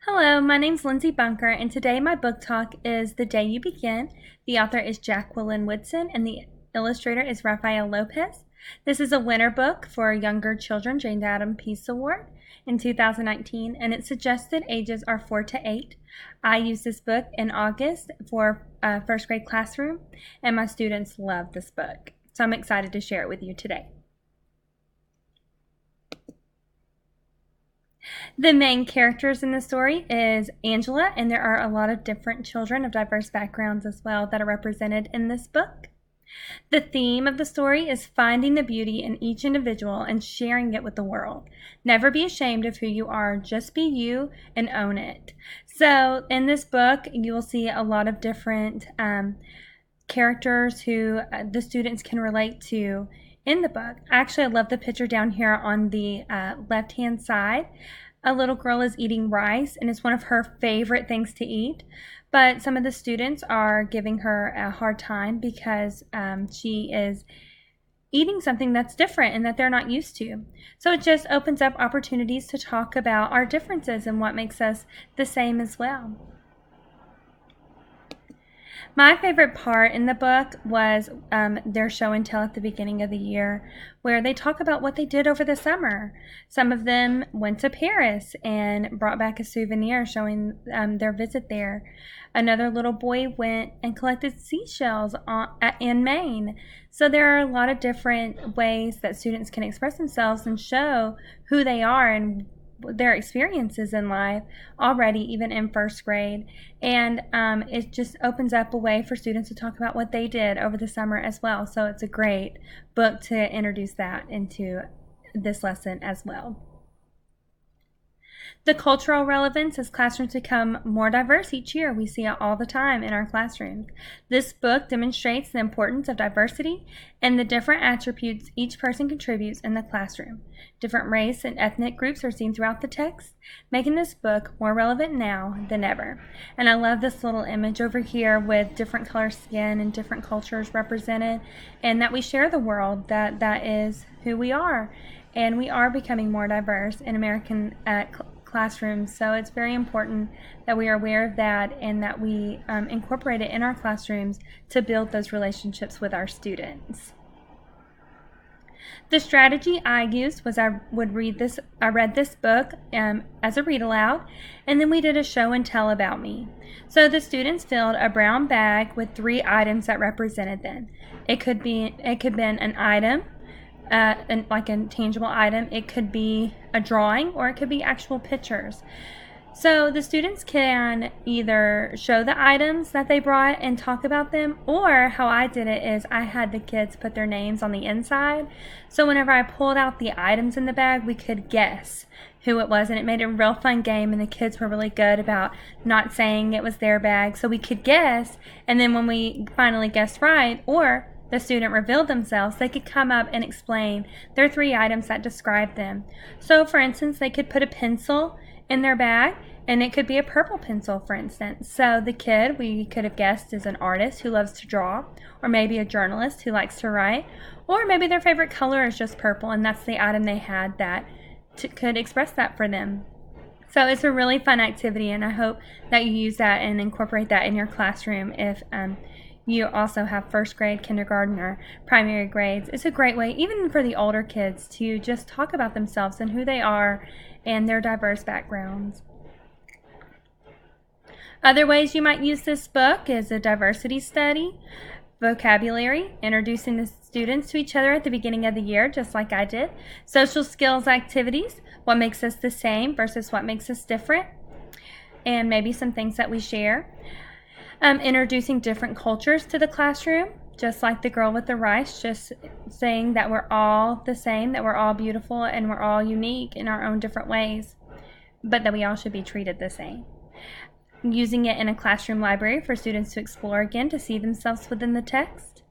Hello, my name's Lindsay Bunker, and today my book talk is The Day You Begin. The author is Jacqueline Woodson, and the illustrator is Rafael Lopez. This is a winter book for younger children, Jane Addams Peace Award in 2019, and its suggested ages are 4 to 8. I used this book in August for first grade classroom, and my students love this book, so I'm excited to share it with you today. The main characters in the story is Angela, and there are a lot of different children of diverse backgrounds as well that are represented in this book. The theme of the story is finding the beauty in each individual and sharing it with the world. Never be ashamed of who you are, just be you and own it. So in this book, you will see a lot of different characters who the students can relate to in the book. Actually, I love the picture down here on the left-hand side. A little girl is eating rice, and it's one of her favorite things to eat. But some of the students are giving her a hard time because she is eating something that's different and that they're not used to. So it just opens up opportunities to talk about our differences and what makes us the same as well. My favorite part in the book was their show and tell at the beginning of the year, where they talk about what they did over the summer. Some of them went to Paris and brought back a souvenir showing their visit there. Another little boy went and collected seashells in Maine. So there are a lot of different ways that students can express themselves and show who they are and their experiences in life already, even in first grade. And it just opens up a way for students to talk about what they did over the summer as well. So it's a great book to introduce that into this lesson as well. The cultural relevance as classrooms become more diverse each year. We see it all the time in our classrooms. This book demonstrates the importance of diversity and the different attributes each person contributes in the classroom. Different race and ethnic groups are seen throughout the text, making this book more relevant now than ever. And I love this little image over here with different color skin and different cultures represented, and that we share the world, that is who we are. And we are becoming more diverse in American classrooms, so it's very important that we are aware of that and that we incorporate it in our classrooms to build those relationships with our students. The strategy I used was I read this book as a read aloud, and then we did a show and tell about me. So the students filled a brown bag with 3 items that represented them. It could be an item, like a tangible item. It could be a drawing, or it could be actual pictures. So the students can either show the items that they brought and talk about them, or how I did it is I had the kids put their names on the inside. So whenever I pulled out the items in the bag, we could guess who it was, and it made a real fun game, and the kids were really good about not saying it was their bag, so we could guess, and then when we finally guessed right, or the student revealed themselves, they could come up and explain their 3 items that describe them. So for instance, they could put a pencil in their bag, and it could be a purple pencil, for instance. So the kid, we could have guessed, is an artist who loves to draw, or maybe a journalist who likes to write, or maybe their favorite color is just purple, and that's the item they had that could express that for them. So it's a really fun activity, and I hope that you use that and incorporate that in your classroom if you also have first grade, kindergarten, or primary grades. It's a great way, even for the older kids, to just talk about themselves and who they are and their diverse backgrounds. Other ways you might use this book is a diversity study, vocabulary, introducing the students to each other at the beginning of the year, just like I did, social skills activities, what makes us the same versus what makes us different, and maybe some things that we share. Introducing different cultures to the classroom, just like the girl with the rice, just saying that we're all the same, that we're all beautiful, and we're all unique in our own different ways, but that we all should be treated the same. Using it in a classroom library for students to explore again, to see themselves within the text.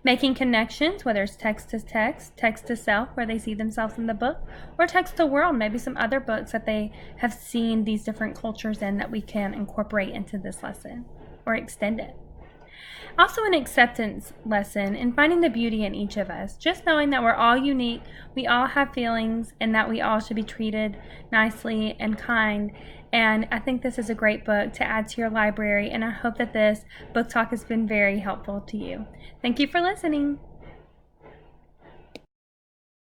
Making connections, whether it's text to self, where they see themselves in the book, or text to world, maybe some other books that they have seen these different cultures in that we can incorporate into this lesson or extend it. Also an acceptance lesson in finding the beauty in each of us, just knowing that we're all unique, we all have feelings, and that we all should be treated nicely and kind, And I think this is a great book to add to your library, and I hope that this book talk has been very helpful to you. Thank you for listening.